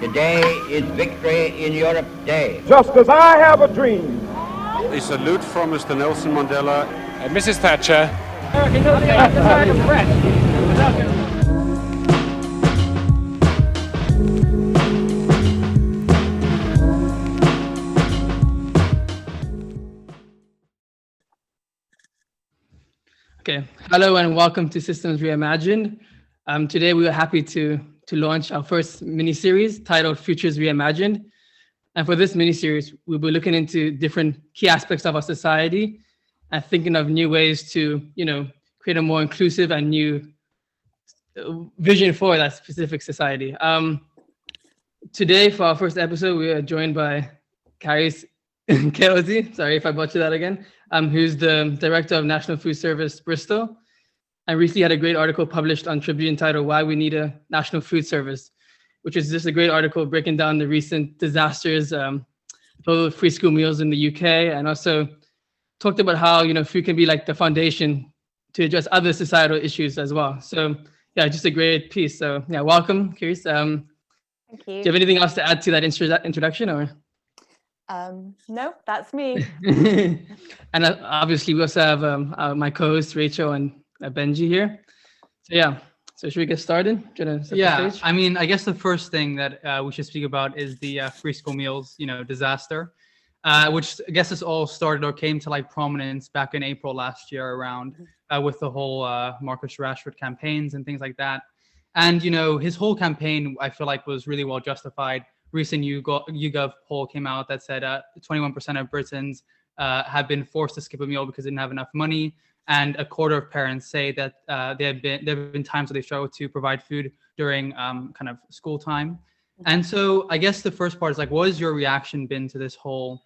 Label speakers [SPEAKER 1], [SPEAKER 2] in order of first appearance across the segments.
[SPEAKER 1] Today is Victory in Europe Day.
[SPEAKER 2] Just as I have a dream.
[SPEAKER 3] A salute from Mr. Nelson Mandela.
[SPEAKER 4] And Mrs. Thatcher.
[SPEAKER 5] Okay, hello and welcome to Systems Reimagined. Today we are happy to launch our first mini-series titled Futures Reimagined. And for this mini-series, we'll be looking into different key aspects of our society and thinking of new ways to, create a more inclusive and new vision for that specific society. Today, for our first episode, we are joined by Carys Kettlety, sorry if I butchered that again, who's the Director of National Food Service Bristol, and recently had a great article published on Tribune titled Why We Need a National Food Service, which is just a great article breaking down the recent disasters, for free school meals in the UK, and also talked about how food can be like the foundation to address other societal issues as well. So yeah, just a great piece. So yeah, welcome, Carys.
[SPEAKER 6] Thank you.
[SPEAKER 5] Do you have anything else to add to that introduction, or?
[SPEAKER 6] No, that's me.
[SPEAKER 5] And obviously we also have my co-hosts Rachel and Benji here. So yeah, so should we get started?
[SPEAKER 7] Yeah, I mean, I guess the first thing that we should speak about is the free school meals, disaster, which I guess this all started or came to like prominence back in April last year around with the whole Marcus Rashford campaigns and things like that. And, his whole campaign, I feel like, was really well justified. Recent YouGov poll came out that said 21% of Britons have been forced to skip a meal because they didn't have enough money. And a quarter of parents say that there have been times where they struggle to provide food during kind of school time. And so I guess the first part is like, what has your reaction been to this whole,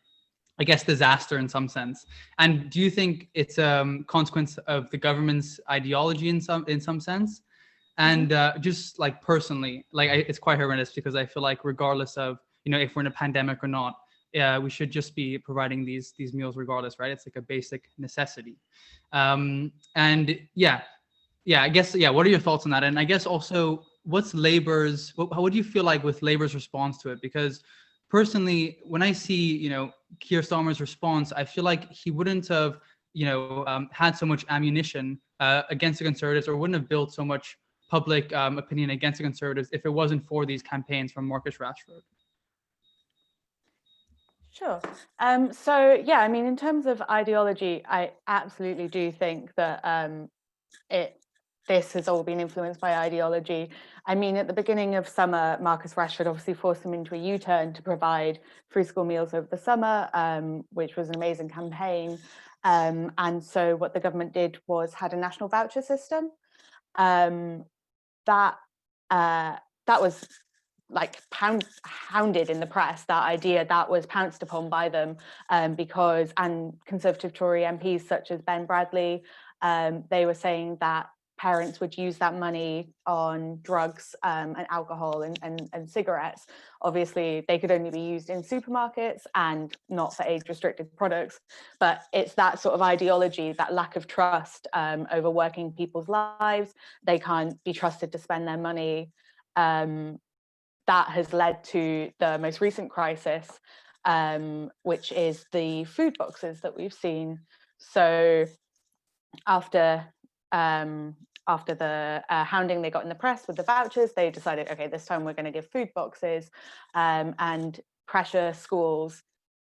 [SPEAKER 7] I guess, disaster in some sense? And do you think it's a consequence of the government's ideology in some sense? And just like personally, like it's quite horrendous because I feel like regardless of, if we're in a pandemic or not, we should just be providing these meals regardless, right? It's like a basic necessity. And I guess, what are your thoughts on that? And I guess also, what's Labour's, what do you feel like with Labour's response to it? Because personally, when I see, Keir Starmer's response, I feel like he wouldn't have, had so much ammunition against the Conservatives, or wouldn't have built so much public opinion against the Conservatives if it wasn't for these campaigns from Marcus Rashford.
[SPEAKER 6] Sure. So yeah, I mean, in terms of ideology, I absolutely do think that this has all been influenced by ideology. I mean, at the beginning of summer, Marcus Rashford obviously forced them into a U-turn to provide free school meals over the summer, which was an amazing campaign. And so what the government did was had a national voucher system. That was like hounded in the press, that idea that was pounced upon by them because Conservative Tory MPs such as Ben Bradley, they were saying that parents would use that money on drugs and alcohol and cigarettes. Obviously, they could only be used in supermarkets and not for age-restricted products. But it's that sort of ideology, that lack of trust over working people's lives. They can't be trusted to spend their money. That has led to the most recent crisis, which is the food boxes that we've seen. So after the hounding they got in the press with the vouchers, they decided, okay, this time we're going to give food boxes and pressure schools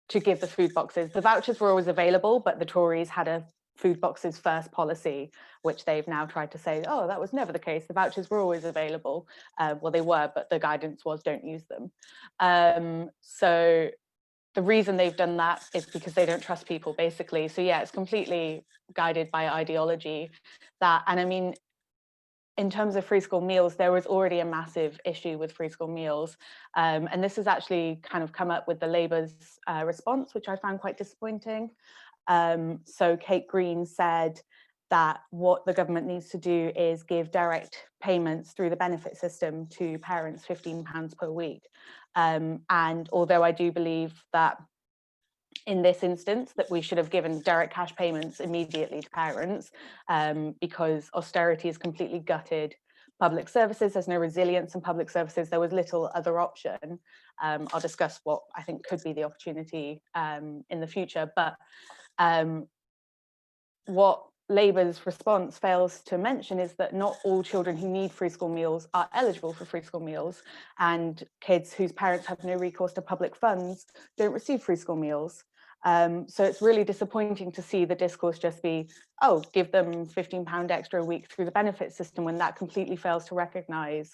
[SPEAKER 6] to give the food boxes. The vouchers were always available, but the Tories had a food boxes first policy, which they've now tried to say, oh, that was never the case. The vouchers were always available. Well, they were, but the guidance was don't use them. So the reason they've done that is because they don't trust people, basically. So yeah, it's completely guided by ideology. And I mean, in terms of free school meals, there was already a massive issue with free school meals. And this has actually kind of come up with the Labour's response, which I found quite disappointing. So Kate Green said that what the government needs to do is give direct payments through the benefit system to parents, £15 per week. And although I do believe that in this instance that we should have given direct cash payments immediately to parents because austerity has completely gutted public services. There's no resilience in public services. There was little other option. I'll discuss what I think could be the opportunity in the future. But what Labour's response fails to mention is that not all children who need free school meals are eligible for free school meals, and kids whose parents have no recourse to public funds don't receive free school meals. So it's really disappointing to see the discourse just be, oh, give them £15 extra a week through the benefit system, when that completely fails to recognise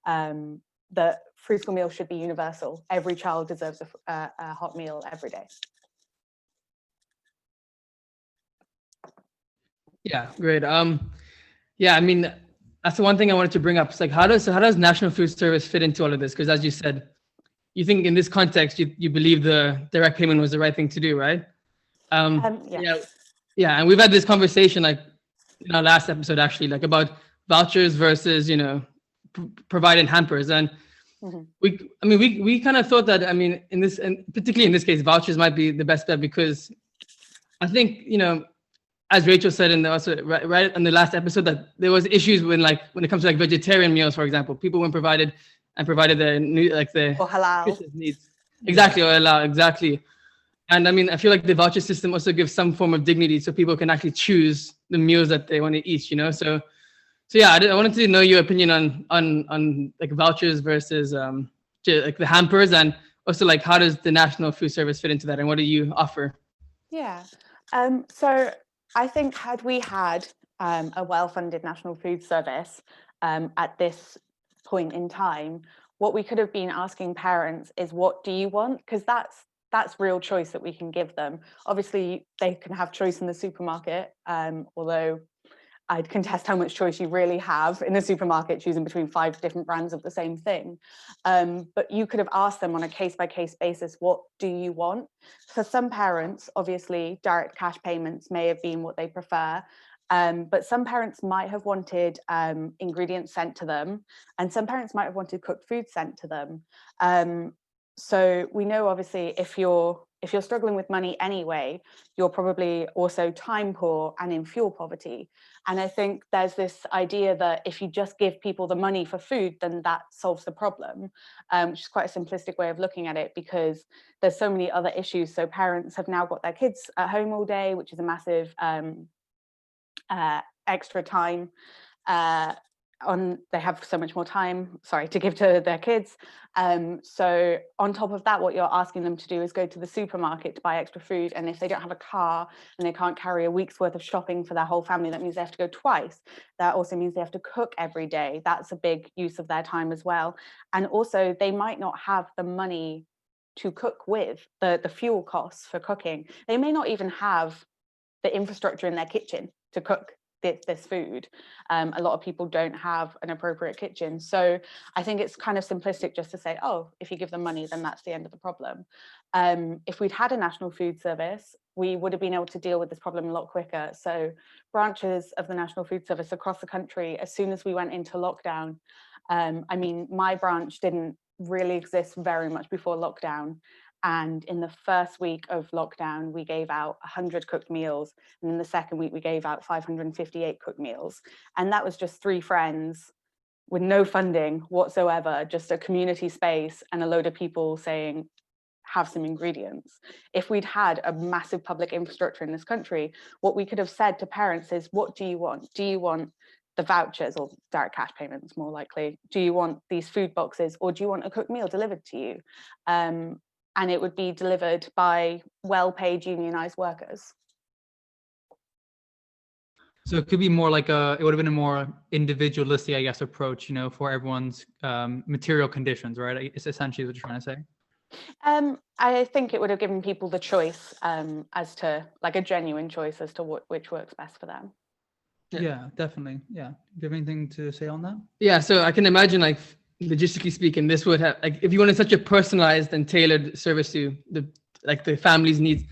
[SPEAKER 6] that free school meals should be universal. Every child deserves a hot meal every day.
[SPEAKER 5] Yeah, great. Yeah, I mean, that's the one thing I wanted to bring up. It's like, how does National Food Service fit into all of this? Because as you said, you think in this context, you believe the direct payment was the right thing to do, right?
[SPEAKER 6] Yes.
[SPEAKER 5] Yeah, and we've had this conversation like in our last episode actually, like about vouchers versus providing hampers, and we kind of thought that in this, and particularly in this case, vouchers might be the best bet, because I think as Rachel said right in the last episode, that there was issues when it comes to like vegetarian meals, for example, people weren't provided the
[SPEAKER 6] or halal
[SPEAKER 5] needs. Exactly, or halal, exactly. And I feel like the voucher system also gives some form of dignity, so people can actually choose the meals that they want to eat. So yeah, I wanted to know your opinion on like vouchers versus like the hampers, and also like how does the National Food Service fit into that, and what do you offer?
[SPEAKER 6] Yeah. So I think had we had a well-funded National Food Service at this point in time, what we could have been asking parents is, what do you want? Because that's real choice that we can give them. Obviously, they can have choice in the supermarket, although I'd contest how much choice you really have in the supermarket, choosing between 5 different brands of the same thing. But you could have asked them on a case-by-case basis, what do you want? For some parents, obviously, direct cash payments may have been what they prefer. But some parents might have wanted ingredients sent to them, and some parents might have wanted cooked food sent to them. So we know, obviously, if you're struggling with money anyway, you're probably also time poor and in fuel poverty. And I think there's this idea that if you just give people the money for food, then that solves the problem, which is quite a simplistic way of looking at it, because there's so many other issues. So parents have now got their kids at home all day, which is a massive extra time. They have so much more time, to give to their kids. So on top of that, what you're asking them to do is go to the supermarket to buy extra food. And if they don't have a car and they can't carry a week's worth of shopping for their whole family, that means they have to go twice. That also means they have to cook every day. That's a big use of their time as well. And also, they might not have the money to cook with, the fuel costs for cooking. They may not even have the infrastructure in their kitchen to cook this food. A lot of people don't have an appropriate kitchen. So I think it's kind of simplistic just to say, oh, if you give them money, then that's the end of the problem. If we'd had a National Food Service, we would have been able to deal with this problem a lot quicker. So branches of the National Food Service across the country, as soon as we went into lockdown, my branch didn't really exist very much before lockdown. And in the first week of lockdown, we gave out 100 cooked meals. And in the second week, we gave out 558 cooked meals. And that was just 3 friends with no funding whatsoever, just a community space and a load of people saying, have some ingredients. If we'd had a massive public infrastructure in this country, what we could have said to parents is, what do you want? Do you want the vouchers, or direct cash payments more likely? Do you want these food boxes, or do you want a cooked meal delivered to you? And it would be delivered by well-paid unionized workers.
[SPEAKER 7] So it could be more like it would have been a more individualistic, I guess, approach, for everyone's material conditions, right? It's essentially what you're trying to say.
[SPEAKER 5] I think it would have given people the choice, as to like a genuine choice as to which works best for them.
[SPEAKER 7] Yeah, definitely. Yeah. Do you have anything to say on that?
[SPEAKER 4] Yeah, so I can imagine, like, logistically speaking, this would have, like, if you wanted such a personalized and tailored service to the family's needs,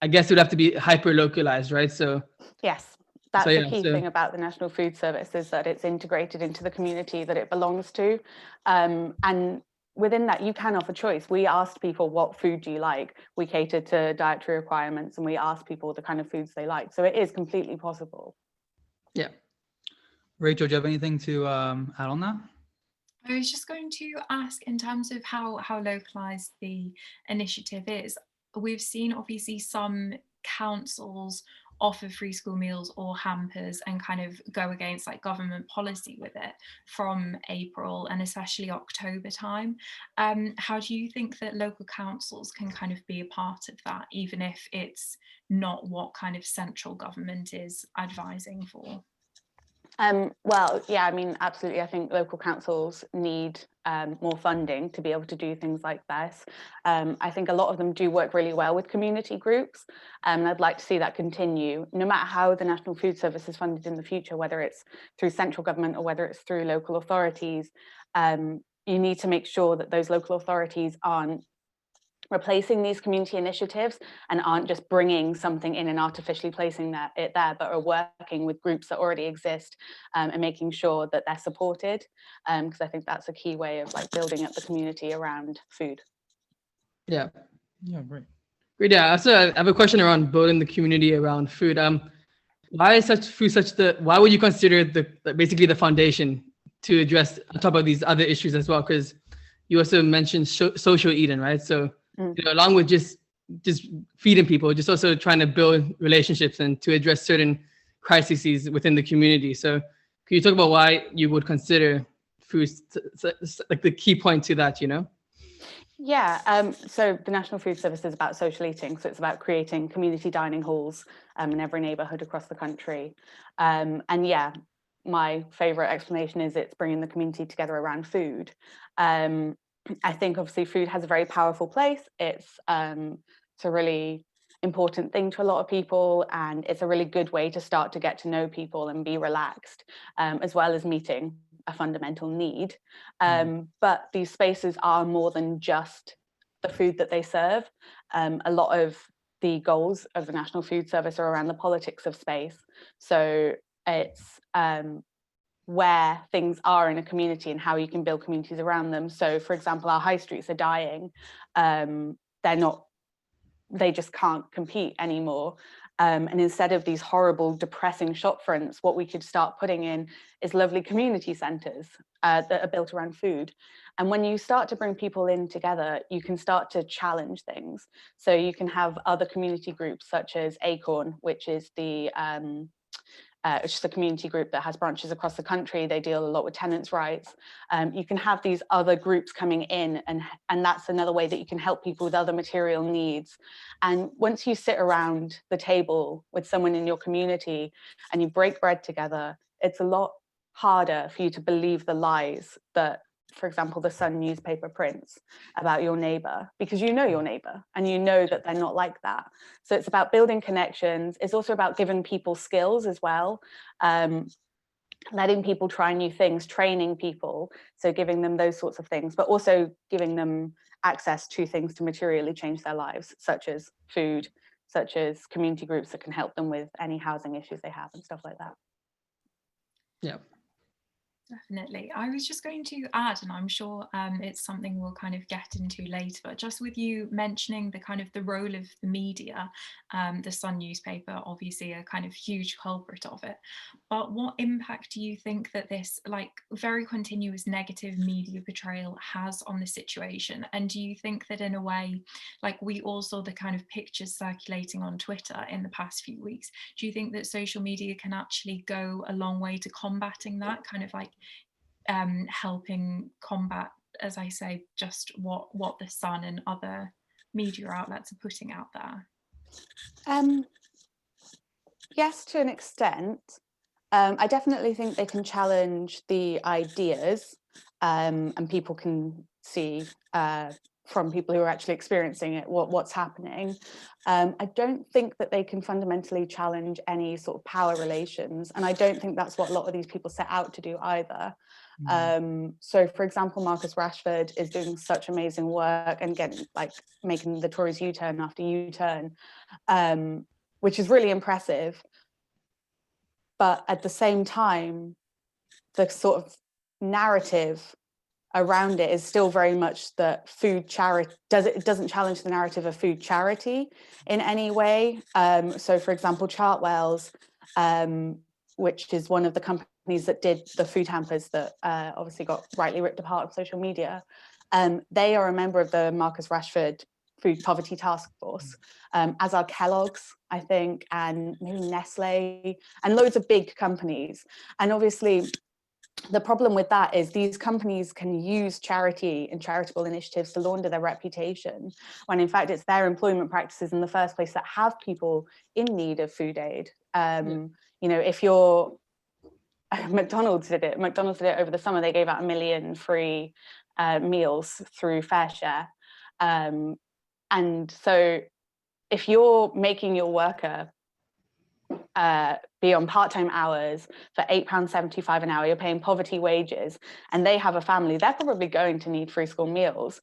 [SPEAKER 4] I guess it would have to be hyper localized, right? So
[SPEAKER 5] yes, that's the key thing about the National Food Service, is that it's integrated into the community that it belongs to, and within that you can offer choice. We asked people, what food do you like? We catered to dietary requirements, and we asked people the kind of foods they like. So it is completely possible.
[SPEAKER 4] Yeah.
[SPEAKER 7] Rachel, do you have anything to add on that?
[SPEAKER 8] I was just going to ask, in terms of how localized the initiative is, we've seen obviously some councils offer free school meals or hampers and kind of go against like government policy with it from April and especially October time. How do you think that local councils can kind of be a part of that, even if it's not what kind of central government is advising for?
[SPEAKER 6] Well, yeah, I mean, absolutely. I think local councils need more funding to be able to do things like this. I think a lot of them do work really well with community groups, and I'd like to see that continue. No matter how the National Food Service is funded in the future, whether it's through central government or whether it's through local authorities, you need to make sure that those local authorities aren't replacing these community initiatives and aren't just bringing something in and artificially placing it there, but are working with groups that already exist and making sure that they're supported, because I think that's a key way of like building up the community around food.
[SPEAKER 5] Yeah.
[SPEAKER 7] Yeah, great.
[SPEAKER 5] Great. Yeah. So I have a question around building the community around food. Why is why would you consider basically the foundation to address on top of these other issues as well? Because you also mentioned social eating, right? So along with just feeding people, just also trying to build relationships and to address certain crises within the community. So can you talk about why you would consider food like the key point to that,
[SPEAKER 6] Yeah, so the National Food Service is about social eating. So it's about creating community dining halls in every neighbourhood across the country. And yeah, my favourite explanation is it's bringing the community together around food. I think obviously food has a very powerful place. It's a really important thing to a lot of people, and it's a really good way to start to get to know people and be relaxed, as well as meeting a fundamental need. But these spaces are more than just the food that they serve. A lot of the goals of the National Food Service are around the politics of space. So it's where things are in a community and how you can build communities around them. So for example, our high streets are dying. They just can't compete anymore. And instead of these horrible, depressing shop fronts, what we could start putting in is lovely community centres that are built around food. And when you start to bring people in together, you can start to challenge things. So you can have other community groups such as Acorn, which is it's just a community group that has branches across the country. They deal a lot with tenants' rights. You can have these other groups coming in, and that's another way that you can help people with other material needs. And once you sit around the table with someone in your community and you break bread together, it's a lot harder for you to believe the lies that, for example, the Sun newspaper prints about your neighbour, because you know your neighbour and you know that they're not like that. So it's about building connections. It's also about giving people skills as well, letting people try new things, training people, so giving them those sorts of things, but also giving them access to things to materially change their lives, such as food, such as community groups that can help them with any housing issues they have and stuff like that.
[SPEAKER 5] Yeah.
[SPEAKER 8] Definitely. I was just going to add, and I'm sure it's something we'll kind of get into later, but just with you mentioning the kind of the role of the media, the Sun newspaper, obviously a kind of huge culprit of it. But what impact do you think that this like very continuous negative media portrayal has on the situation? And do you think that in a way, like we all saw the kind of pictures circulating on Twitter in the past few weeks, do you think that social media can actually go a long way to combating that, kind of like helping combat, as I say, just what the Sun and other media outlets are putting out there?
[SPEAKER 6] Yes, to an extent. I definitely think they can challenge the ideas, and people can see from people who are actually experiencing it what's happening. I don't think that they can fundamentally challenge any sort of power relations, and I don't think that's what a lot of these people set out to do either. So for example, Marcus Rashford is doing such amazing work and making the Tories U-turn after U-turn, which is really impressive. But at the same time, the sort of narrative around it is still very much that food charity doesn't challenge the narrative of food charity in any way. So for example, Chartwell's, which is one of the companies companies that did the food hampers that obviously got rightly ripped apart on social media, they are a member of the Marcus Rashford Food Poverty Task Force, as are Kellogg's, I think, and maybe Nestle, and loads of big companies. And obviously, the problem with that is these companies can use charity and charitable initiatives to launder their reputation, when in fact it's their employment practices in the first place that have people in need of food aid. You know, if you're McDonald's did it over the summer. They gave out 1 million free meals through FareShare. And so if you're making your worker be on part-time hours for £8.75 an hour, you're paying poverty wages, and they have a family, they're probably going to need free school meals.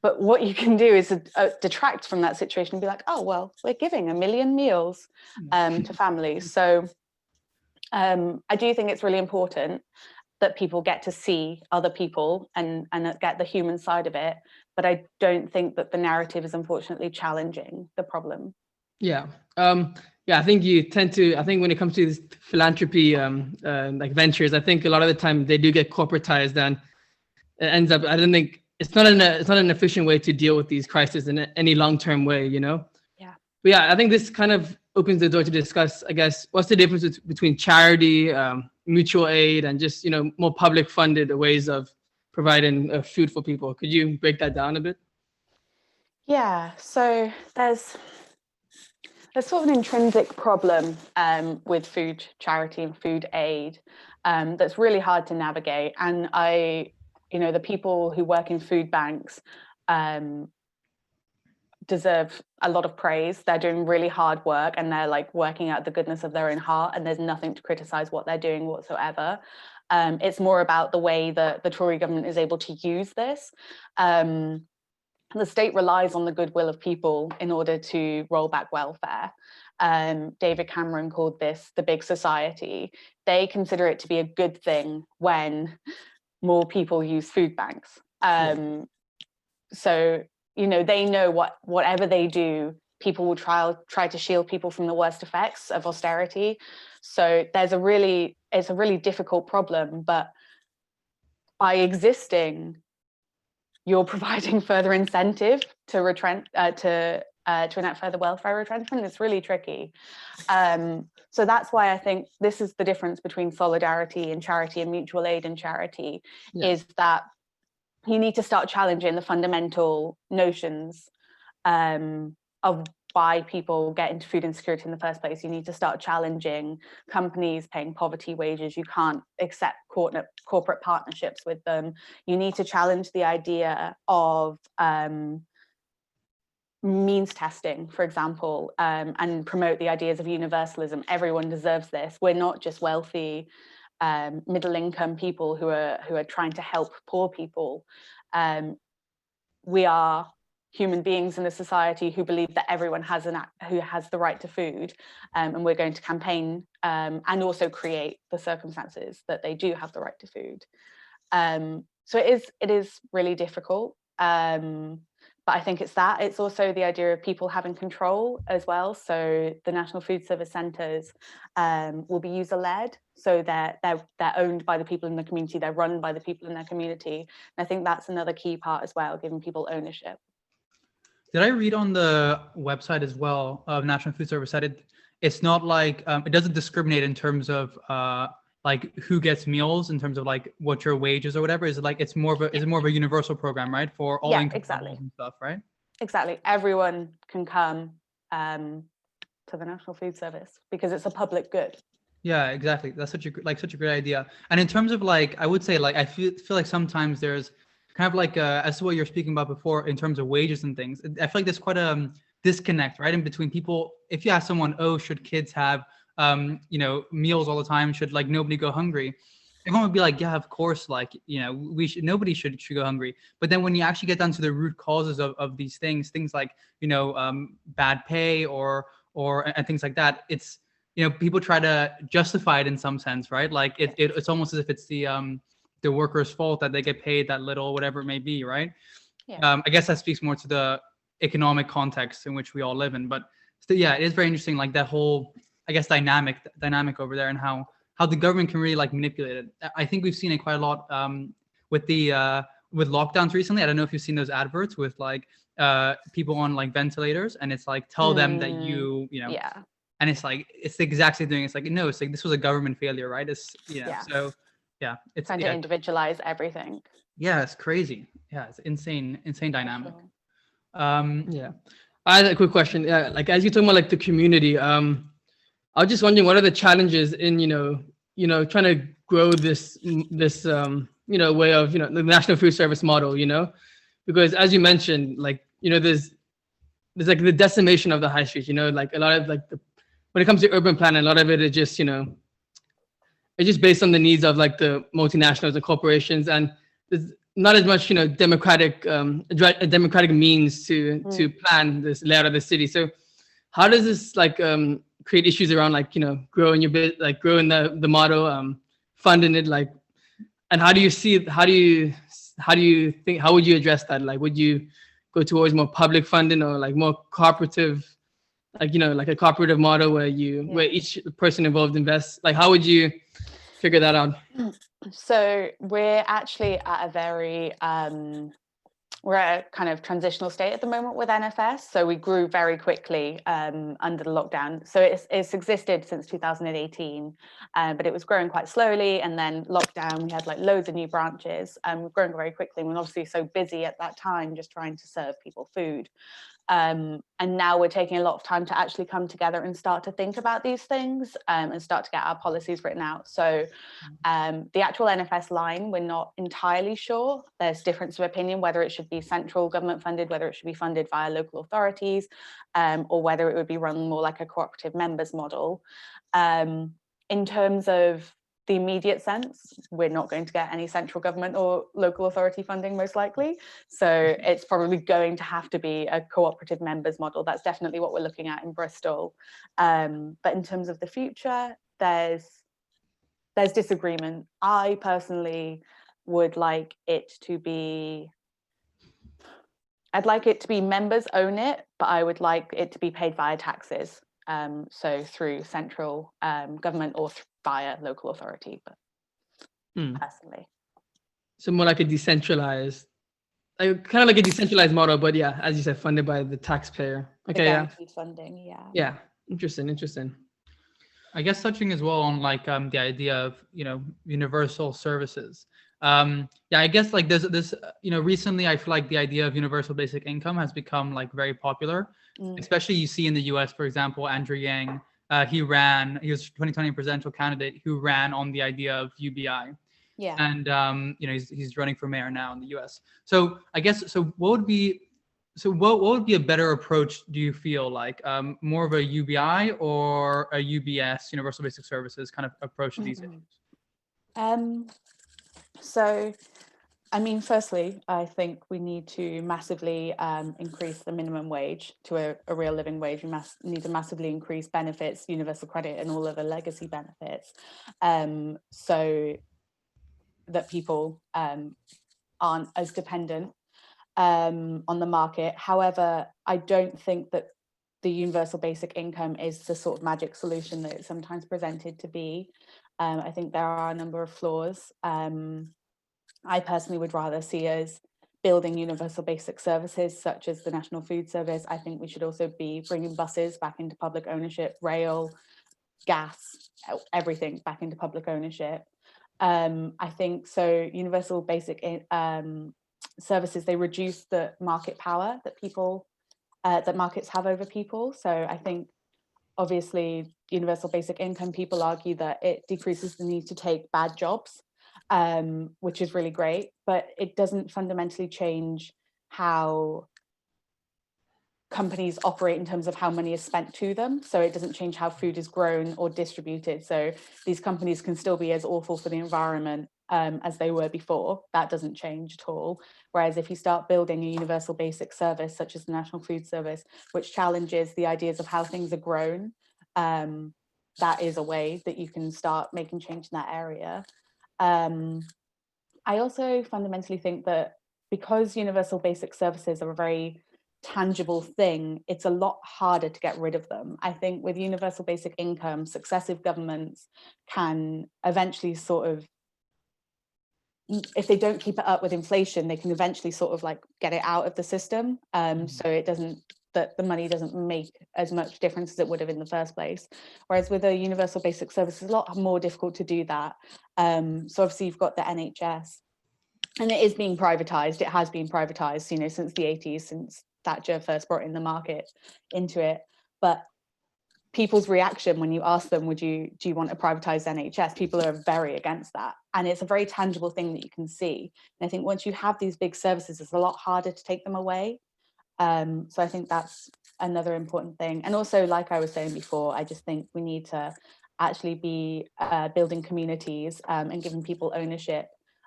[SPEAKER 6] But what you can do is detract from that situation and be like, oh, well, we're giving 1 million meals to families. So I do think it's really important that people get to see other people and get the human side of it. But I don't think that the narrative is unfortunately challenging the problem.
[SPEAKER 5] Yeah. Yeah, I think you tend to, I think when it comes to this philanthropy like ventures, I think a lot of the time they do get corporatized, and it ends up, I don't think, it's not an efficient way to deal with these crises in any long-term way, you know?
[SPEAKER 6] Yeah.
[SPEAKER 5] But yeah, I think this kind of opens the door to discuss, I guess, what's the difference between charity, mutual aid, and just, you know, more public funded ways of providing food for people. Could you break that down a bit?
[SPEAKER 6] Yeah, so there's sort of an intrinsic problem with food charity and food aid that's really hard to navigate. And the people who work in food banks deserve a lot of praise. They're doing really hard work, and they're like working out the goodness of their own heart, and there's nothing to criticize what they're doing whatsoever. It's more about the way that the Tory government is able to use this. The state relies on the goodwill of people in order to roll back welfare. David Cameron called this the big society. They consider it to be a good thing when more people use food banks. So, you know, they know whatever they do, people will try to shield people from the worst effects of austerity. So it's a really difficult problem, but by existing, you're providing further incentive to enact further welfare retrenchment. It's really tricky. So that's why I think this is the difference between solidarity and charity and mutual aid and charity, is that you need to start challenging the fundamental notions of why people get into food insecurity in the first place. You need to start challenging companies paying poverty wages. You can't accept corporate partnerships with them. You need to challenge the idea of means testing, for example, and promote the ideas of universalism. Everyone deserves this. We're not just wealthy middle-income people who are trying to help poor people. We are human beings in a society who believe that everyone has the right to food, and we're going to campaign and also create the circumstances that they do have the right to food. So it is really difficult, but I think it's also the idea of people having control as well. So the National Food Service Centres will be user-led, so they're owned by the people in the community, they're run by the people in their community. And I think that's another key part as well, giving people ownership.
[SPEAKER 7] Did I read on the website as well of National Food Service that it's not like it doesn't discriminate in terms of like who gets meals, in terms of like what your wages or whatever? Is it like is it more of a universal program, right, for all income levels and stuff, right? Exactly.
[SPEAKER 6] Everyone can come to the National Food Service because it's a public good.
[SPEAKER 7] Yeah, exactly. That's such a great idea. And in terms of like, I would say like I feel like sometimes there's kind of like as to what you're speaking about before in terms of wages and things. I feel like there's quite a disconnect, right, in between people. If you ask someone, oh, should kids have meals all the time? Should like nobody go hungry? Everyone would be like, yeah, of course, like, nobody should go hungry. But then when you actually get down to the root causes of these things like, bad pay or and things like that, it's, people try to justify it in some sense, right? Like it's almost as if it's the worker's fault that they get paid that little, whatever it may be, right? Yeah. I guess that speaks more to the economic context in which we all live in. But still, yeah, it is very interesting, like that whole, I guess, dynamic over there, and how how the government can really like manipulate it. I think we've seen it quite a lot with the with lockdowns recently. I don't know if you've seen those adverts with like people on like ventilators, and it's like tell them that you know,
[SPEAKER 6] Yeah.
[SPEAKER 7] and it's like it's the exact same thing. It's like no, it's like this was a government failure, right? It's
[SPEAKER 6] Yeah.
[SPEAKER 7] so yeah, it's
[SPEAKER 6] Trying to individualize everything.
[SPEAKER 7] yeah, it's crazy. Yeah, it's insane dynamic.
[SPEAKER 6] Sure.
[SPEAKER 5] Yeah. I had a quick question. Yeah, like as you're talking about like the community, I was just wondering what are the challenges in, trying to grow this way of, the National Food Service model, because as you mentioned, like, there's like the decimation of the high street, like a lot of like when it comes to urban planning, a lot of it is just, it's just based on the needs of like the multinationals and corporations, and there's not as much, democratic means to plan this layout of the city. So how does this like create issues around like, growing your bit, like growing the model, funding it, like, and how do you think, how would you address that? Like, would you go towards more public funding or like more cooperative, like, like a cooperative model where where each person involved invests? Like, how would you figure that out?
[SPEAKER 6] So we're actually at a very we're at a kind of transitional state at the moment with NFS. So we grew very quickly under the lockdown. So it's existed since 2018, but it was growing quite slowly. And then lockdown, we had like loads of new branches, and we're growing very quickly. And we're obviously so busy at that time, just trying to serve people food. And now we're taking a lot of time to actually come together and start to think about these things and start to get our policies written out. So the actual NFS line, we're not entirely sure. There's difference of opinion whether it should be central government funded, whether it should be funded via local authorities, or whether it would be run more like a cooperative members model. In terms of the immediate sense, we're not going to get any central government or local authority funding, most likely. So it's probably going to have to be a cooperative members model. That's definitely what we're looking at in Bristol. But in terms of the future, there's disagreement. I personally would like it to be, I'd like it to be members own it, but I would like it to be paid via taxes. So through central government or via local authority, but personally.
[SPEAKER 5] So more like a decentralized, like kind of like a decentralized model, but yeah, as you said, funded by the taxpayer. Okay,
[SPEAKER 6] guaranteed funding, yeah.
[SPEAKER 5] Yeah, interesting.
[SPEAKER 7] I guess touching as well on like the idea of universal services. Yeah, I guess like there's recently I feel like the idea of universal basic income has become like very popular, especially you see in the US, for example, Andrew Yang, he was 2020 presidential candidate who ran on the idea of UBI.
[SPEAKER 6] Yeah.
[SPEAKER 7] And he's running for mayor now in the US. So I guess what would be a better approach, do you feel like? More of a UBI or a UBS, Universal Basic Services kind of approach to these issues?
[SPEAKER 6] So, I mean, firstly, I think we need to massively increase the minimum wage to a real living wage. We need to massively increase benefits, universal credit, and all of the legacy benefits, so that people aren't as dependent on the market. However, I don't think that the universal basic income is the sort of magic solution that it's sometimes presented to be. I think there are a number of flaws. I personally would rather see us building universal basic services such as the National Food Service. I think we should also be bringing buses back into public ownership, rail, gas, everything back into public ownership. I think so universal basic services, they reduce the market power that markets have over people. So I think obviously universal basic income, people argue that it decreases the need to take bad jobs, which is really great, but it doesn't fundamentally change how companies operate in terms of how money is spent to them. So it doesn't change how food is grown or distributed. So these companies can still be as awful for the environment as they were before. That doesn't change at all. Whereas if you start building a universal basic service, such as the National Food Service, which challenges the ideas of how things are grown, that is a way that you can start making change in that area. I also fundamentally think that because universal basic services are a very tangible thing, it's a lot harder to get rid of them. I think with universal basic income, successive governments can eventually sort of, if they don't keep it up with inflation, they can eventually sort of like get it out of the system. So it doesn't, that the money doesn't make as much difference as it would have in the first place. Whereas with a universal basic service, it's a lot more difficult to do that. So obviously you've got the NHS, and it is being privatized. It has been privatized, you know, since the 80s, since Thatcher first brought in the market into it. But people's reaction when you ask them, do you want a privatized NHS? People are very against that. And it's a very tangible thing that you can see. And I think once you have these big services, it's a lot harder to take them away. So I think that's another important thing. And also, like I was saying before, I just think we need to actually be building communities and giving people ownership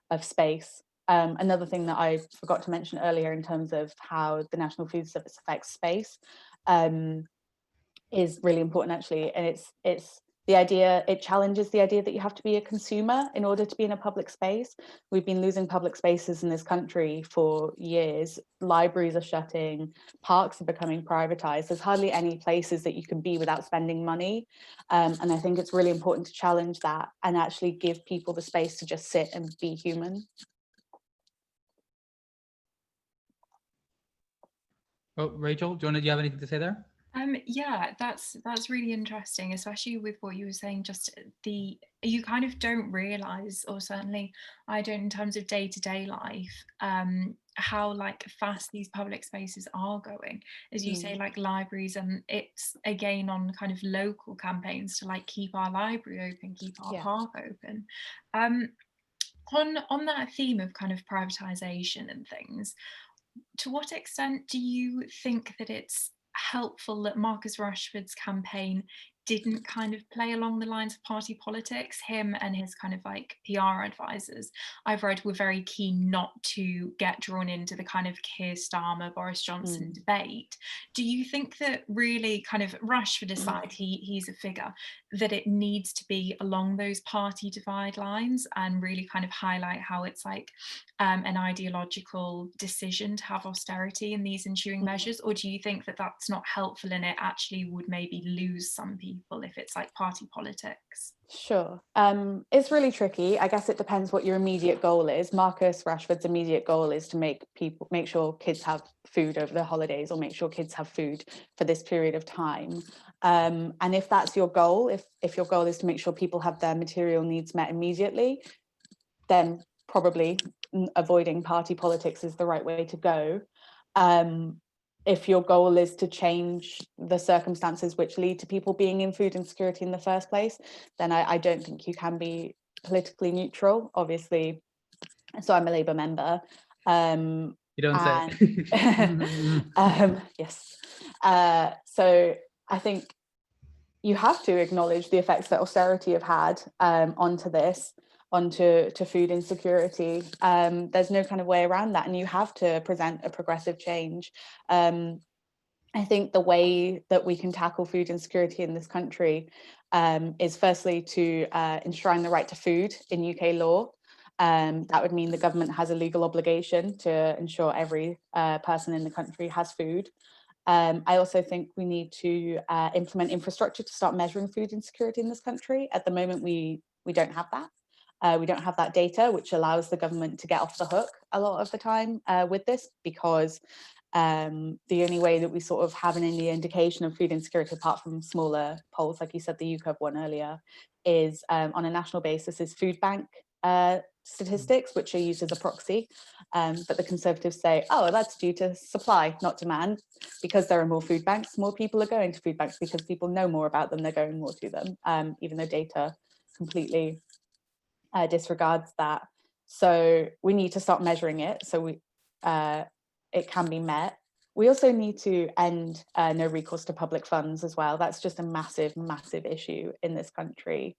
[SPEAKER 6] of space. Another thing that I forgot to mention earlier in terms of how the National Food Service affects space is really important actually, and it's the idea, it challenges the idea that you have to be a consumer in order to be in a public space. We've been losing public spaces in this country for years. Libraries are shutting, parks are becoming privatized. There's hardly any places that you can be without spending money. And I think it's really important to challenge that and actually give people the space to just sit and be human.
[SPEAKER 7] Oh, Rachel, do you have anything to say there?
[SPEAKER 8] Yeah, that's really interesting, especially with what you were saying, just you kind of don't realize, or certainly I don't in terms of day-to-day life, how like fast these public spaces are going. As you say, like libraries, and it's again on kind of local campaigns to like keep our library open, keep our park open. On that theme of kind of privatization and things, to what extent do you think that it's helpful that Marcus Rashford's campaign didn't kind of play along the lines of party politics? Him and his kind of like PR advisors, I've read, were very keen not to get drawn into the kind of Keir Starmer, Boris Johnson debate. Do you think that really kind of Rashford aside, he's a figure, that it needs to be along those party divide lines and really kind of highlight how it's like an ideological decision to have austerity in these ensuing measures? Or do you think that that's not helpful and it actually would maybe lose some people if it's like party politics?
[SPEAKER 6] Sure. It's really tricky. I guess it depends what your immediate goal is. Marcus Rashford's immediate goal is to make sure kids have food over the holidays, or make sure kids have food for this period of time. And if that's your goal, if your goal is to make sure people have their material needs met immediately, then probably avoiding party politics is the right way to go. If your goal is to change the circumstances which lead to people being in food insecurity in the first place, then I don't think you can be politically neutral, obviously. So I'm a Labour member.
[SPEAKER 7] You don't say.
[SPEAKER 6] Yes. So I think you have to acknowledge the effects that austerity have had onto food insecurity. There's no kind of way around that, and you have to present a progressive change. I think the way that we can tackle food insecurity in this country is firstly to enshrine the right to food in UK law. That would mean the government has a legal obligation to ensure every person in the country has food. I also think we need to implement infrastructure to start measuring food insecurity in this country. At the moment, we don't have that. We don't have that data, which allows the government to get off the hook a lot of the time with this, because the only way that we sort of have any indication of food insecurity, apart from smaller polls, like you said, the UKIP one earlier, is on a national basis, is food bank statistics, which are used as a proxy. But the Conservatives say, oh, that's due to supply, not demand. Because there are more food banks, more people are going to food banks because people know more about them, they're going more to them, even though data completely disregards that. So we need to start measuring it so it can be met. We also need to end no recourse to public funds as well. That's just a massive, massive issue in this country.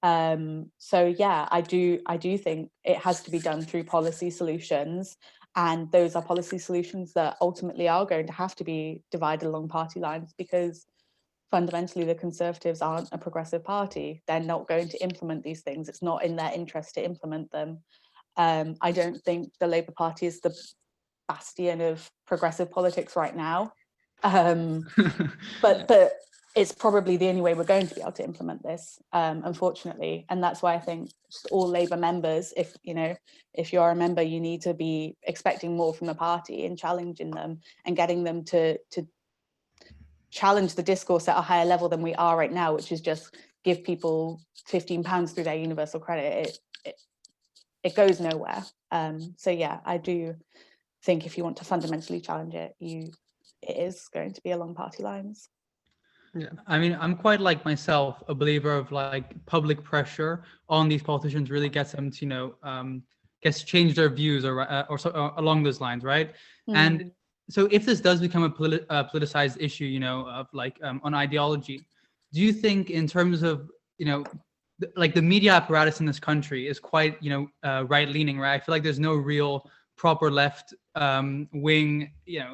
[SPEAKER 6] So yeah, I do think it has to be done through policy solutions, and those are policy solutions that ultimately are going to have to be divided along party lines, because fundamentally the Conservatives aren't a progressive party. They're not going to implement these things. It's not in their interest to implement them. I don't think the Labour Party is bastion of progressive politics right now. But it's probably the only way we're going to be able to implement this, unfortunately. And that's why I think just all Labour members, if you're a member, you need to be expecting more from the party and challenging them and getting them to challenge the discourse at a higher level than we are right now, which is just give people £15 through their universal credit. It goes nowhere. So yeah, I do think if you want to fundamentally challenge it, it is going to be along party lines.
[SPEAKER 7] Yeah, I mean, I'm quite like myself, a believer of like public pressure on these politicians really gets them to, guess change their views or along those lines, right? And so if this does become a politicized issue, of like on ideology, do you think in terms of, like the media apparatus in this country is quite, right-leaning, right? I feel like there's no real proper left wing,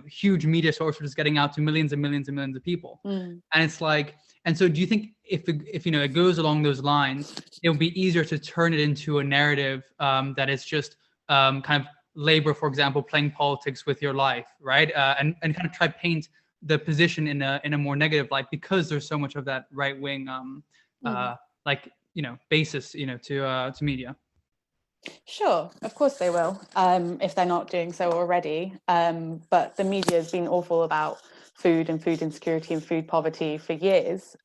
[SPEAKER 7] huge media source just getting out to millions and millions and millions of people. And it's like, and so do you think if it goes along those lines, it'll be easier to turn it into a narrative that is just kind of Labour, for example, playing politics with your life, right? And kind of try paint the position in a more negative light because there's so much of that right wing basis to media.
[SPEAKER 6] Sure, of course they will, if they're not doing so already. But the media has been awful about food and food insecurity and food poverty for years,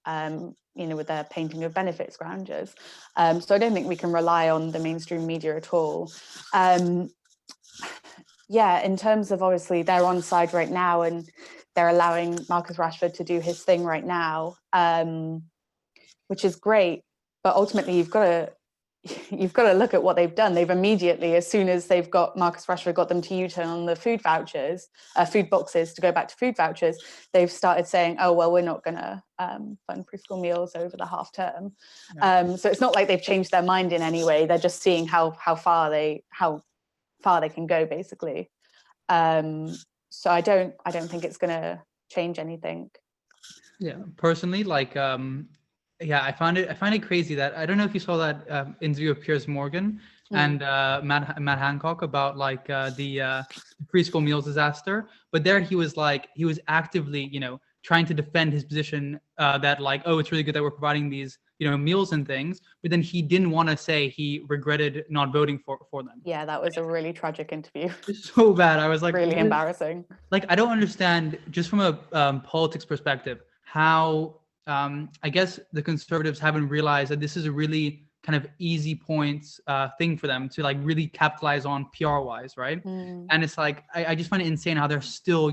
[SPEAKER 6] with their painting of benefit scroungers. So I don't think we can rely on the mainstream media at all. Yeah, in terms of obviously they're on side right now and they're allowing Marcus Rashford to do his thing right now, which is great. But ultimately, you've got to look at what they've done. They've immediately, as soon as they've got Marcus Rashford, got them to U-turn on the food vouchers, food boxes to go back to food vouchers. They've started saying, "Oh well, we're not going to fund preschool meals over the half term." Yeah. So it's not like they've changed their mind in any way. They're just seeing how far they can go, basically. So I don't think it's going to change anything.
[SPEAKER 7] Yeah, personally, like. Yeah, I find it crazy that I don't know if you saw that interview of Piers Morgan and Matt Hancock about like the preschool meals disaster. But there he was actively, trying to defend his position that like, oh, it's really good that we're providing these, meals and things. But then he didn't want to say he regretted not voting for them.
[SPEAKER 6] Yeah, that was a really tragic interview.
[SPEAKER 7] It's so bad. I was like,
[SPEAKER 6] really embarrassing.
[SPEAKER 7] Like, I don't understand, just from a politics perspective, how I guess the Conservatives haven't realized that this is a really kind of easy points thing for them to like really capitalize on PR wise, right? And it's like, I just find it insane how they're still,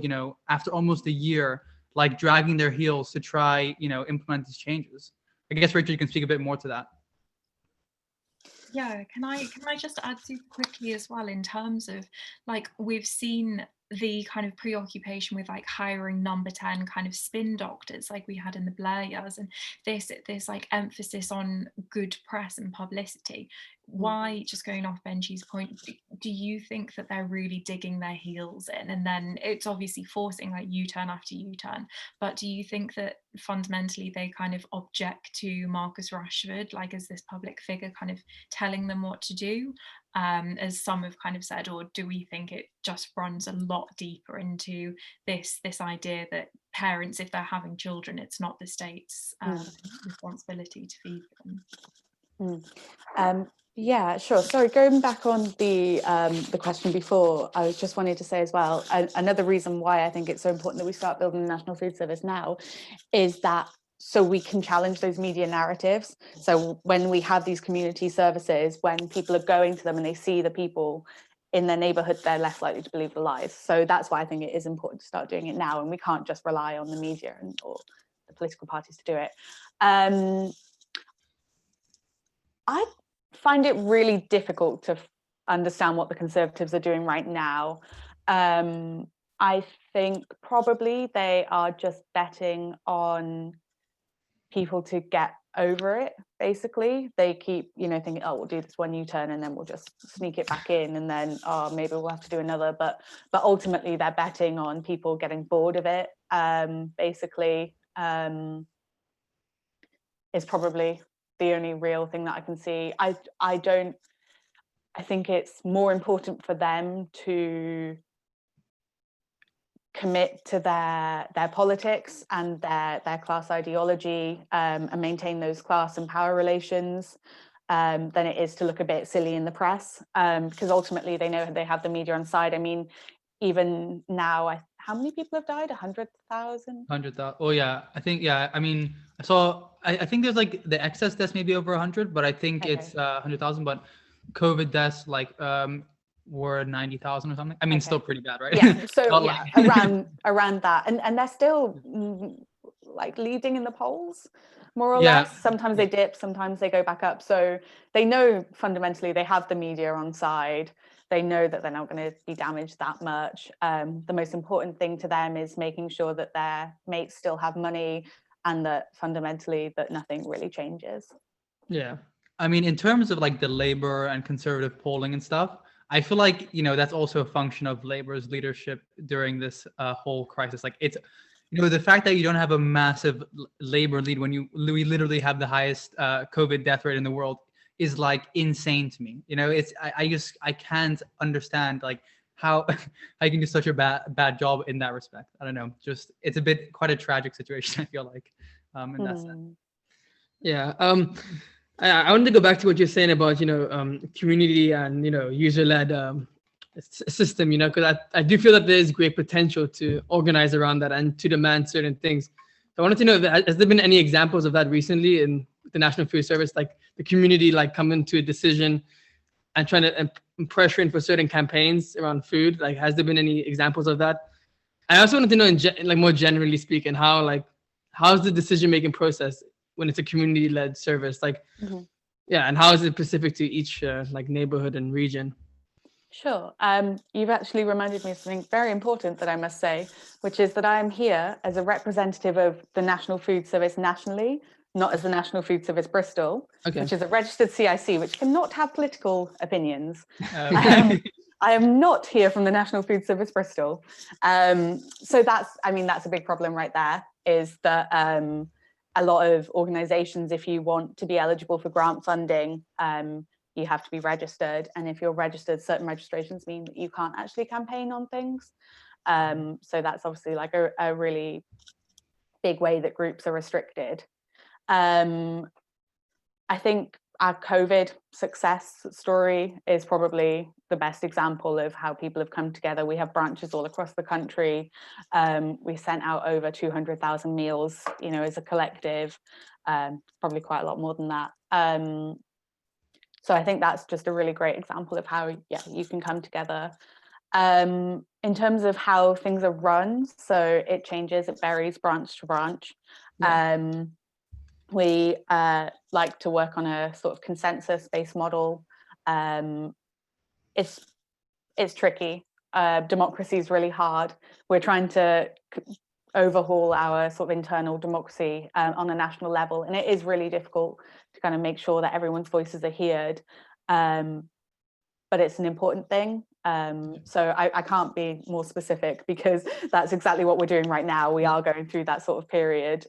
[SPEAKER 7] after almost a year, like dragging their heels to try, implement these changes. I guess, Rachel, you can speak a bit more to that.
[SPEAKER 8] Yeah, can I just add super quickly as well, in terms of like, we've seen the kind of preoccupation with like hiring number 10 kind of spin doctors like we had in the Blair years, and this like emphasis on good press and publicity. Why, just going off Benji's point, do you think that they're really digging their heels in, and then it's obviously forcing like U-turn after U-turn, but do you think that fundamentally they kind of object to Marcus Rashford like as this public figure kind of telling them what to do, as some have kind of said, or do we think it just runs a lot deeper into this idea that parents, if they're having children, it's not the state's responsibility to feed them?
[SPEAKER 6] Yeah, sure. Sorry, going back on the question before, I was just wanting to say as well, another reason why I think it's so important that we start building the National Food Service now is that so we can challenge those media narratives. So when we have these community services, when people are going to them and they see the people in their neighbourhood, they're less likely to believe the lies. So that's why I think it is important to start doing it now, and we can't just rely on the media or the political parties to do it. I find it really difficult to understand what the Conservatives are doing right now. I think probably they are just betting on people to get over it, basically. They keep, thinking, oh, we'll do this one U-turn and then we'll just sneak it back in, and then, oh, maybe we'll have to do another. But ultimately they're betting on people getting bored of it, basically, is probably the only real thing that I can see. I think it's more important for them to commit to their politics and their class ideology, and maintain those class and power relations, than it is to look a bit silly in the press, because ultimately they know they have the media on side. I mean, even now, how many people have died? 100,000?
[SPEAKER 7] 100,000. Oh yeah, I think, yeah. I mean, I think there's like the excess deaths maybe over 100, but I think
[SPEAKER 6] Okay.
[SPEAKER 7] it's 100,000. But COVID deaths like were 90,000 or something. I mean,
[SPEAKER 6] Okay.
[SPEAKER 7] still pretty bad, right?
[SPEAKER 6] Yeah. So
[SPEAKER 7] Not
[SPEAKER 6] yeah,
[SPEAKER 7] like-
[SPEAKER 6] around that, and they're still like leading in the polls, more or
[SPEAKER 7] Yeah.
[SPEAKER 6] less. Sometimes they dip, sometimes they go back up. So they know fundamentally they have the media on side. They know that they're not going to be damaged that much. The most important thing to them is making sure that their mates still have money, and that fundamentally that nothing really changes.
[SPEAKER 7] Yeah. I mean, in terms of like the Labour and Conservative polling and stuff, I feel like, that's also a function of Labour's leadership during this whole crisis. Like it's, the fact that you don't have a massive Labour lead when we literally have the highest COVID death rate in the world is like insane to me. It's, I can't understand like how I can do such a bad job in that respect. I don't know. Just, it's quite a tragic situation, I feel like, in that sense.
[SPEAKER 5] Yeah. I wanted to go back to what you're saying about, community and, user-led system, because I do feel that there is great potential to organize around that and to demand certain things. So I wanted to know, has there been any examples of that recently in the National Food Service, like the community, like coming to a decision and trying to pressuring for certain campaigns around food? Like, has there been any examples of that? I also wanted to know, like more generally speaking, how's the decision-making process when it's a community-led service, like, yeah, and how is it specific to each like neighborhood and region?
[SPEAKER 6] Sure. You've actually reminded me of something very important that I must say, which is that I am here as a representative of the National Food Service nationally, not as the National Food Service Bristol, which is a registered CIC, which cannot have political opinions. I am not here from the National Food Service Bristol. So that's a big problem right there, is that a lot of organizations, if you want to be eligible for grant funding, you have to be registered. And if you're registered, certain registrations mean that you can't actually campaign on things. So that's obviously like a really big way that groups are restricted. I think our COVID success story is probably the best example of how people have come together. We have branches all across the country. We sent out over 200,000 meals, as a collective, probably quite a lot more than that. So I think that's just a really great example of how, you can come together. In terms of how things are run, so it changes, it varies branch to branch. Yeah. We like to work on a sort of consensus-based model. It's tricky. Democracy is really hard. We're trying to overhaul our sort of internal democracy on a national level, and it is really difficult to kind of make sure that everyone's voices are heard. But it's an important thing. So I can't be more specific, because that's exactly what we're doing right now. We are going through that sort of period.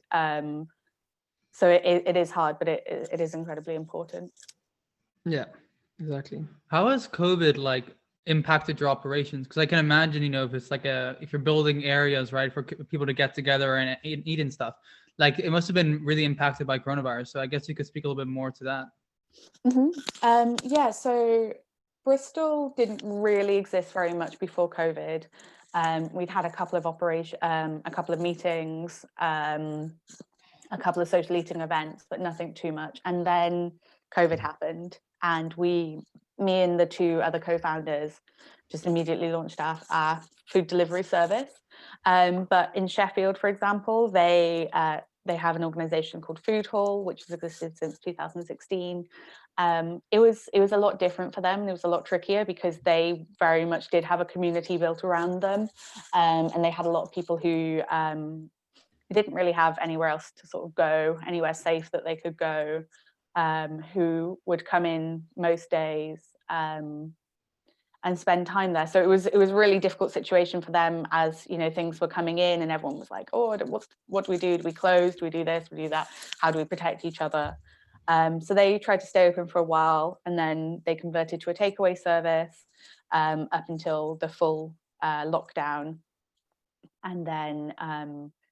[SPEAKER 6] So it is hard, but it is incredibly important.
[SPEAKER 5] Yeah, exactly.
[SPEAKER 7] How has COVID like impacted your operations? Because I can imagine, if it's like if you're building areas, right, for people to get together and eat and stuff, like it must have been really impacted by coronavirus. So I guess you could speak a little bit more to that.
[SPEAKER 6] Yeah, so Bristol didn't really exist very much before COVID. We'd had a couple of meetings, a couple of social eating events, but nothing too much. And then COVID happened, and me and the two other co-founders just immediately launched our food delivery service. But in Sheffield, for example, they have an organization called Food Hall, which has existed since 2016. It was a lot different for them. It was a lot trickier, because they very much did have a community built around them, and they had a lot of people who didn't really have anywhere else to sort of go, anywhere safe that they could go, who would come in most days and spend time there. So it was a really difficult situation for them, as things were coming in and everyone was like, oh, what do we do? Do we close? Do we do this? Do we do that? How do we protect each other? So they tried to stay open for a while, and then they converted to a takeaway service up until the full lockdown. and then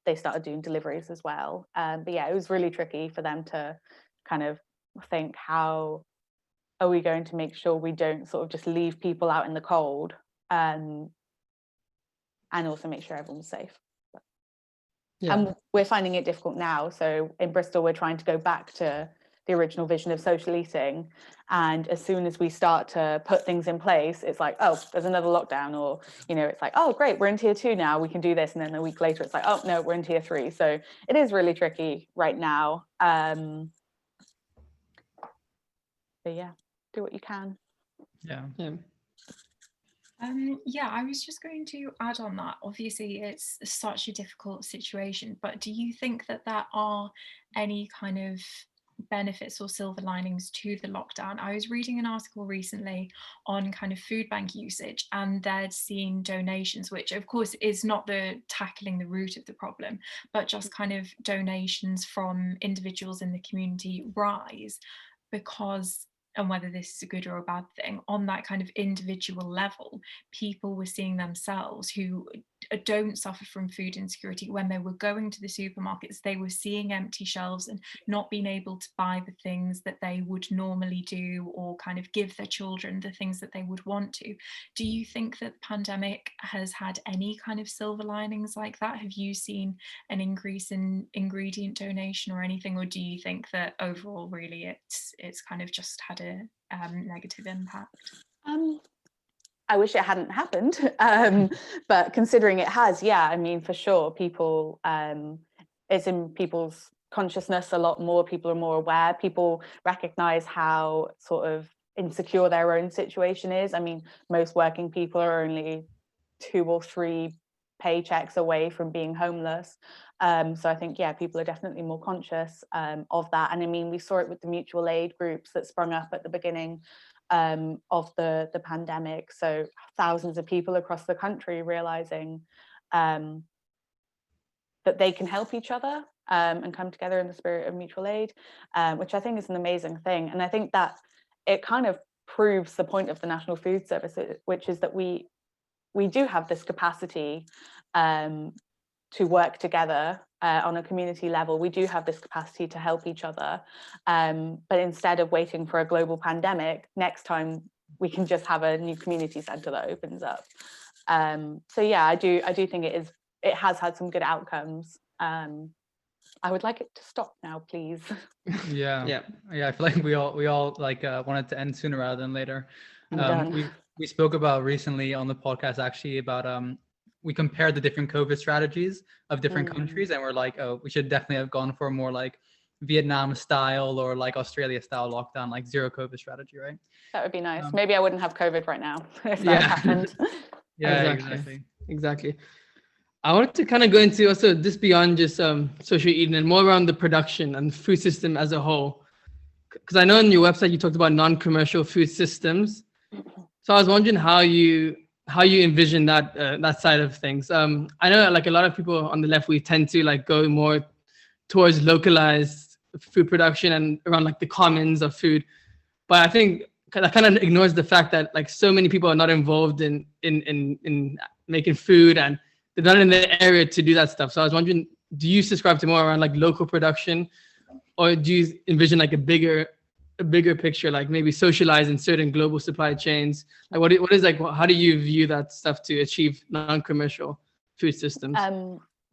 [SPEAKER 6] they started doing deliveries as well. But yeah, it was really tricky for them to kind of think, how are we going to make sure we don't sort of just leave people out in the cold, and also make sure everyone's safe.
[SPEAKER 5] Yeah.
[SPEAKER 6] And we're finding it difficult now. So in Bristol, we're trying to go back to the original vision of social eating. And as soon as we start to put things in place, it's like, oh, there's another lockdown, or, you know, it's like, oh, great, we're in tier 2 now, we can do this. And then a week later, it's like, oh, no, we're in tier 3. So it is really tricky right now. But yeah, do what you can.
[SPEAKER 7] Yeah.
[SPEAKER 5] Yeah.
[SPEAKER 8] Yeah, I was just going to add on that. Obviously, it's such a difficult situation, but do you think that there are any kind of benefits or silver linings to the lockdown? I was reading an article recently on kind of food bank usage, and they'd seen donations, which of course is not the tackling the root of the problem, but just kind of donations from individuals in the community rise, because, and whether this is a good or a bad thing, on that kind of individual level, people were seeing themselves who don't suffer from food insecurity. When they were going to the supermarkets, they were seeing empty shelves and not being able to buy the things that they would normally do, or kind of give their children the things that they would want to. Do you think that the pandemic has had any kind of silver linings like that? Have you seen an increase in ingredient donation or anything, or do you think that overall really it's kind of just had a negative impact?
[SPEAKER 6] I wish it hadn't happened, but considering it has, yeah, I mean, for sure, people, it's in people's consciousness a lot more. People are more aware. People recognize how sort of insecure their own situation is. I mean, most working people are only 2 or 3 paychecks away from being homeless. So I think, yeah, people are definitely more conscious of that. And I mean, we saw it with the mutual aid groups that sprung up at the beginning of the pandemic. So thousands of people across the country realizing that they can help each other and come together in the spirit of mutual aid, which I think is an amazing thing. And I think that it kind of proves the point of the National Food Service, which is that we do have this capacity to work together on a community level. We do have this capacity to help each other, but instead of waiting for a global pandemic, next time we can just have a new community centre that opens up. So yeah, I do think it has had some good outcomes. I would like it to stop now, please.
[SPEAKER 7] Yeah. I feel like we all like wanted to end sooner rather than later.
[SPEAKER 6] I'm done.
[SPEAKER 7] We spoke about recently on the podcast actually about we compared the different COVID strategies of different countries, and we're like, oh, we should definitely have gone for a more like Vietnam style or like Australia style lockdown, like zero COVID strategy, right?
[SPEAKER 6] That would be nice. Maybe I wouldn't have COVID right now if that
[SPEAKER 7] Yeah.
[SPEAKER 6] happened.
[SPEAKER 7] Yeah,
[SPEAKER 5] Exactly. I wanted to kind of go into also this beyond just social eating and more around the production and food system as a whole. Because I know on your website you talked about non-commercial food systems. So I was wondering how you envision that that side of things. I know like a lot of people on the left, we tend to like go more towards localized food production and around like the commons of food. But I think that kind of ignores the fact that like so many people are not involved in making food, and they're not in the area to do that stuff. So I was wondering, do you subscribe to more around like local production, or do you envision like a bigger picture, like maybe socialize in certain global supply chains? Like what is like, how do you view that stuff to achieve non-commercial food systems?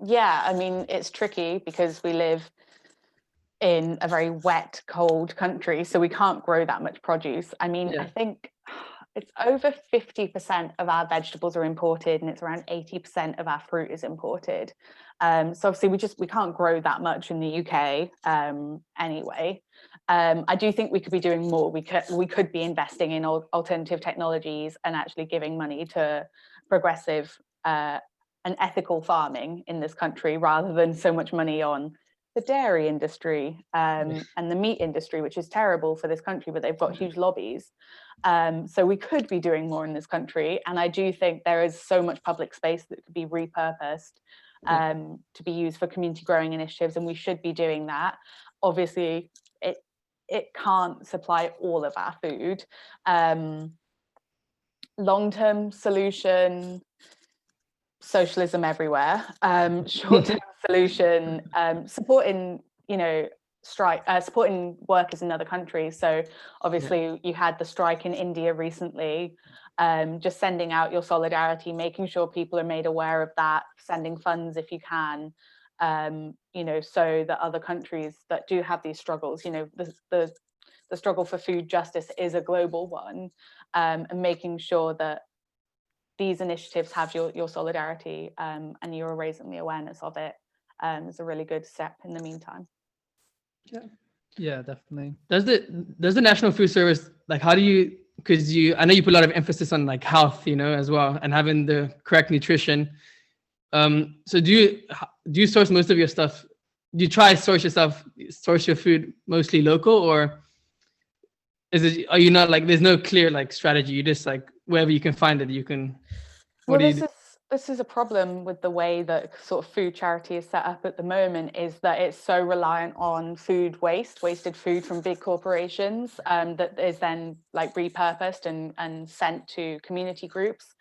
[SPEAKER 6] Yeah, I mean, it's tricky because we live in a very wet, cold country, so we can't grow that much produce. I mean, I think it's over 50% of our vegetables are imported, and it's around 80% of our fruit is imported. So obviously we can't grow that much in the UK anyway. I do think we could be doing more. We could be investing in alternative technologies and actually giving money to progressive and ethical farming in this country, rather than so much money on the dairy industry and the meat industry, which is terrible for this country, but they've got huge lobbies. So we could be doing more in this country. And I do think there is so much public space that could be repurposed to be used for community growing initiatives, and we should be doing that. Obviously, it can't supply all of our food. Long-term solution, socialism everywhere. Short-term solution, supporting, supporting workers in other countries. So obviously you had the strike in India recently. Just sending out your solidarity, making sure people are made aware of that, sending funds if you can, so that other countries that do have these struggles, the struggle for food justice is a global one, and making sure that these initiatives have your solidarity, and you're raising the awareness of it, is a really good step in the meantime.
[SPEAKER 7] Yeah, definitely.
[SPEAKER 5] Does the National Food Service, like, how do you, because I know you put a lot of emphasis on like health, as well, and having the correct nutrition. So do you source most of your stuff? Do you try to source your food mostly local, or are you not, like, there's no clear like strategy? You just, like, wherever you can find it, you can.
[SPEAKER 6] Well, this is a problem with the way that sort of food charity is set up at the moment, is that it's so reliant on wasted food from big corporations, that is then like repurposed and sent to community groups.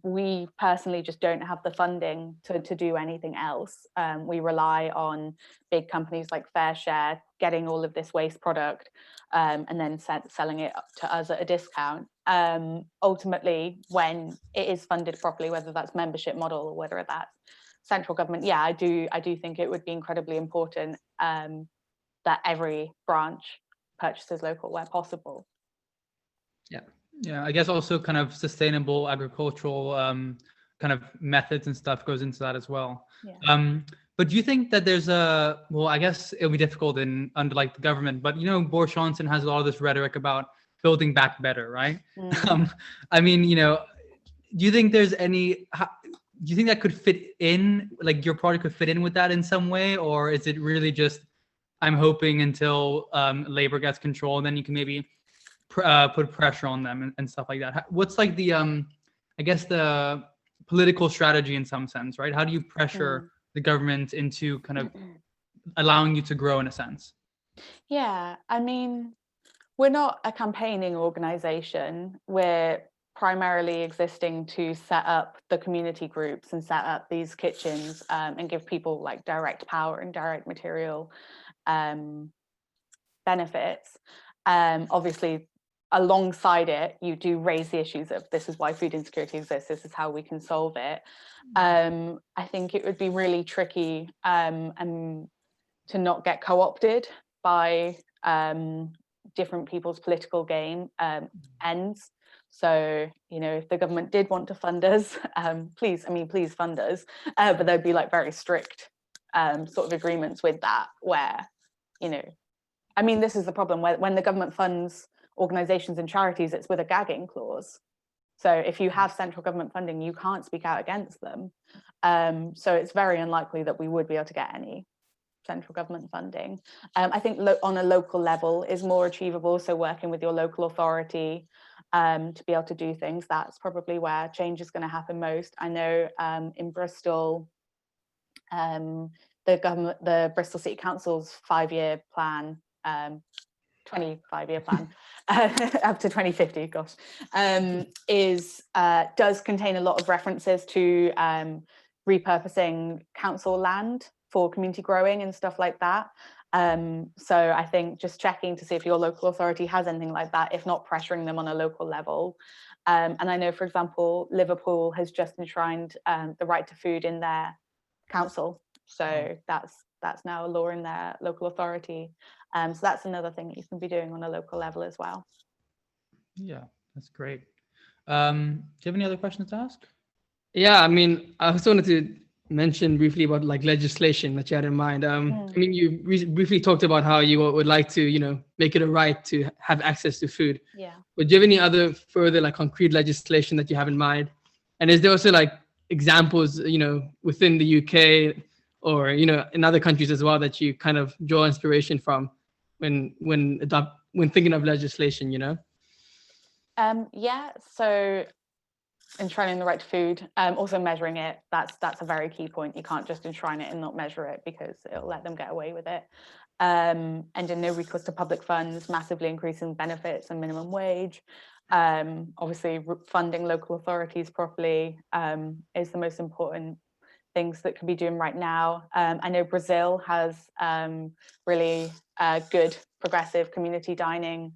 [SPEAKER 6] We personally just don't have the funding to do anything else. We rely on big companies like FairShare getting all of this waste product, and then selling it to us at a discount. Ultimately, when it is funded properly, whether that's membership model or whether that's central government, I do think it would be incredibly important, that every branch purchases local where possible.
[SPEAKER 7] Yeah, I guess also kind of sustainable agricultural kind of methods and stuff goes into that as well. But do you think that there's I guess it'll be difficult under like the government, but Boris Johnson has a lot of this rhetoric about building back better, right? I mean, do you think do you think that could fit in, like your product could fit in with that in some way, or is it really just, I'm hoping until labor gets control, and then you can maybe put pressure on them and stuff like that? What's like the I guess the political strategy in some sense, right? How do you pressure the government into kind of allowing you to grow in a sense?
[SPEAKER 6] Yeah, I mean, we're not a campaigning organization. We're primarily existing to set up the community groups and set up these kitchens, and give people like direct power and direct material benefits. Obviously, alongside it, you do raise the issues of, this is why food insecurity exists, this is how we can solve it. I think it would be really tricky, and to not get co-opted by different people's political game ends. So, if the government did want to fund us, please fund us, but there'd be like very strict sort of agreements with that, where, this is the problem, when the government funds organizations and charities, it's with a gagging clause. So if you have central government funding, you can't speak out against them. So it's very unlikely that we would be able to get any central government funding. I think on a local level is more achievable. So working with your local authority to be able to do things, that's probably where change is going to happen most. I know in Bristol, the Bristol City Council's 5-year plan, 25-year plan up to 2050, does contain a lot of references to repurposing council land for community growing and stuff like that. So I think just checking to see if your local authority has anything like that, if not pressuring them on a local level. And I know, for example, Liverpool has just enshrined the right to food in their council. So that's now a law in their local authority. So that's another thing that you can be doing on a local level as well.
[SPEAKER 7] Yeah, that's great. Do you have any other questions to ask?
[SPEAKER 5] Yeah, I also wanted to mention briefly about like legislation that you had in mind. You briefly talked about how you would like to, make it a right to have access to food.
[SPEAKER 6] Yeah.
[SPEAKER 5] But do you have any other further like concrete legislation that you have in mind? And is there also like examples, within the UK or, in other countries as well, that you kind of draw inspiration from when thinking of legislation,
[SPEAKER 6] So enshrining the right to food, also measuring it, that's a very key point. You can't just enshrine it and not measure it, because it'll let them get away with it. And no recourse to public funds, massively increasing benefits and minimum wage, Obviously, funding local authorities properly is the most important things that could be doing right now. I know Brazil has really good progressive community dining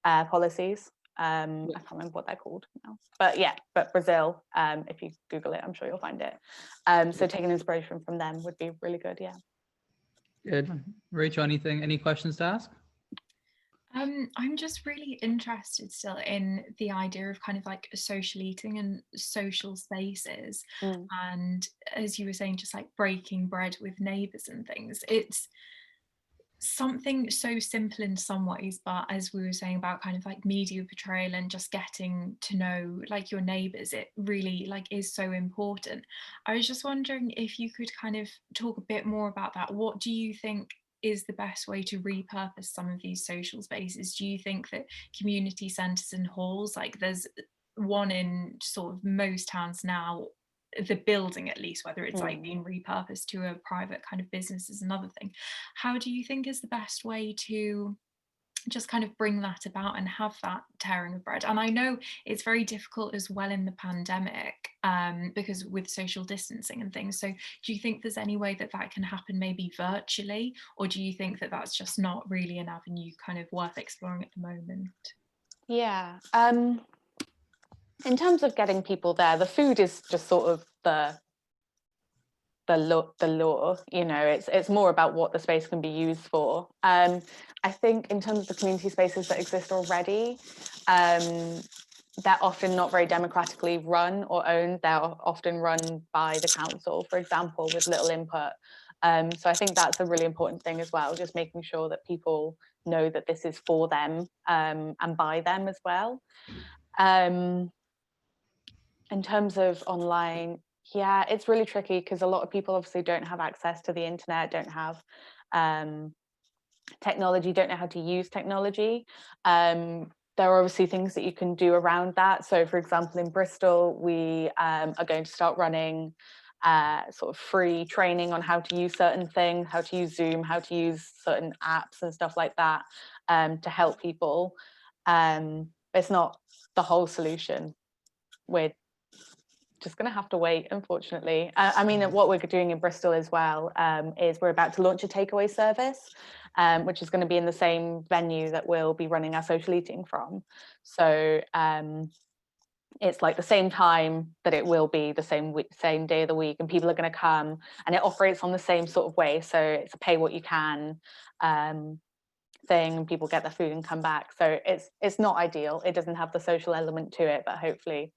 [SPEAKER 6] policies. I can't remember what they're called now, but Brazil, if you Google it, I'm sure you'll find it. So taking inspiration from them would be really good. Yeah.
[SPEAKER 5] Good.
[SPEAKER 7] Rachel, any questions to ask?
[SPEAKER 8] I'm just really interested still in the idea of kind of like social eating and social spaces. And as you were saying, just like breaking bread with neighbors and things. It's something so simple in some ways, but as we were saying about kind of like media portrayal and just getting to know like your neighbors, it really like is so important. I was just wondering if you could kind of talk a bit more about that. What do you think is the best way to repurpose some of these social spaces? Do you think that community centres and halls, like there's one in sort of most towns now, the building at least, whether it's like being repurposed to a private kind of business is another thing. How do you think is the best way to just kind of bring that about and have that tearing of bread? And I know it's very difficult as well in the pandemic because with social distancing and things. So do you think there's any way that that can happen maybe virtually, or do you think that that's just not really an avenue kind of worth exploring at the moment?
[SPEAKER 6] Yeah. In terms of getting people there, the food is just sort of the law, you know, it's more about what the space can be used for. I think in terms of the community spaces that exist already, they're often not very democratically run or owned. They're often run by the council, for example, with little input. So I think that's a really important thing as well, just making sure that people know that this is for them and by them as well. In terms of online, yeah, it's really tricky because a lot of people obviously don't have access to the internet, don't have technology, don't know how to use technology. There are obviously things that you can do around that. So for example, in Bristol, we are going to start running sort of free training on how to use certain things, how to use Zoom, how to use certain apps and stuff like that to help people. It's not the whole solution. We're just going to have to wait, unfortunately. I mean, what we're doing in Bristol as well is we're about to launch a takeaway service, which is going to be in the same venue that we'll be running our social eating from. So it's like the same time that it will be the same day of the week, and people are going to come, and it operates on the same sort of way. So it's a pay what you can thing, and people get their food and come back. So it's not ideal. It doesn't have the social element to it, but hopefully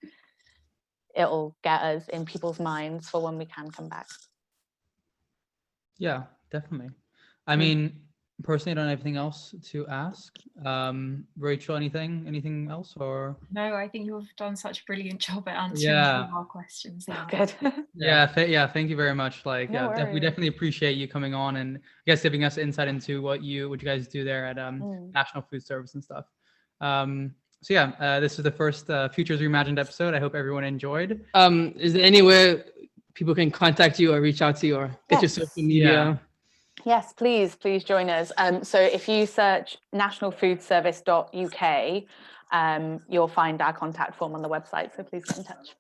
[SPEAKER 6] it'll get us in people's minds for when we can come back.
[SPEAKER 7] Yeah, definitely. I mean, personally, I don't have anything else to ask. Rachel, anything else? Or
[SPEAKER 8] no, I think you've done such a brilliant job at answering all of our questions now.
[SPEAKER 6] Good.
[SPEAKER 7] Thank you very much. Like,
[SPEAKER 6] No
[SPEAKER 7] we definitely appreciate you coming on and I guess giving us insight into what you guys do there at National Food Service and stuff. So yeah, this is the first Futures Reimagined episode. I hope everyone enjoyed.
[SPEAKER 5] Is there anywhere people can contact you or reach out to you or get your social media?
[SPEAKER 6] Yes, please join us. So if you search nationalfoodservice.uk, you'll find our contact form on the website. So please get in touch.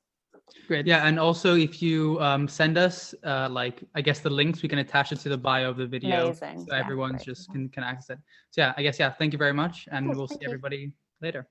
[SPEAKER 7] Great. Yeah, and also if you send us like I guess the links, we can attach it to the bio of the video.
[SPEAKER 6] Amazing.
[SPEAKER 7] So everyone's just can access it. So yeah, I guess thank you very much, and we'll see everybody later.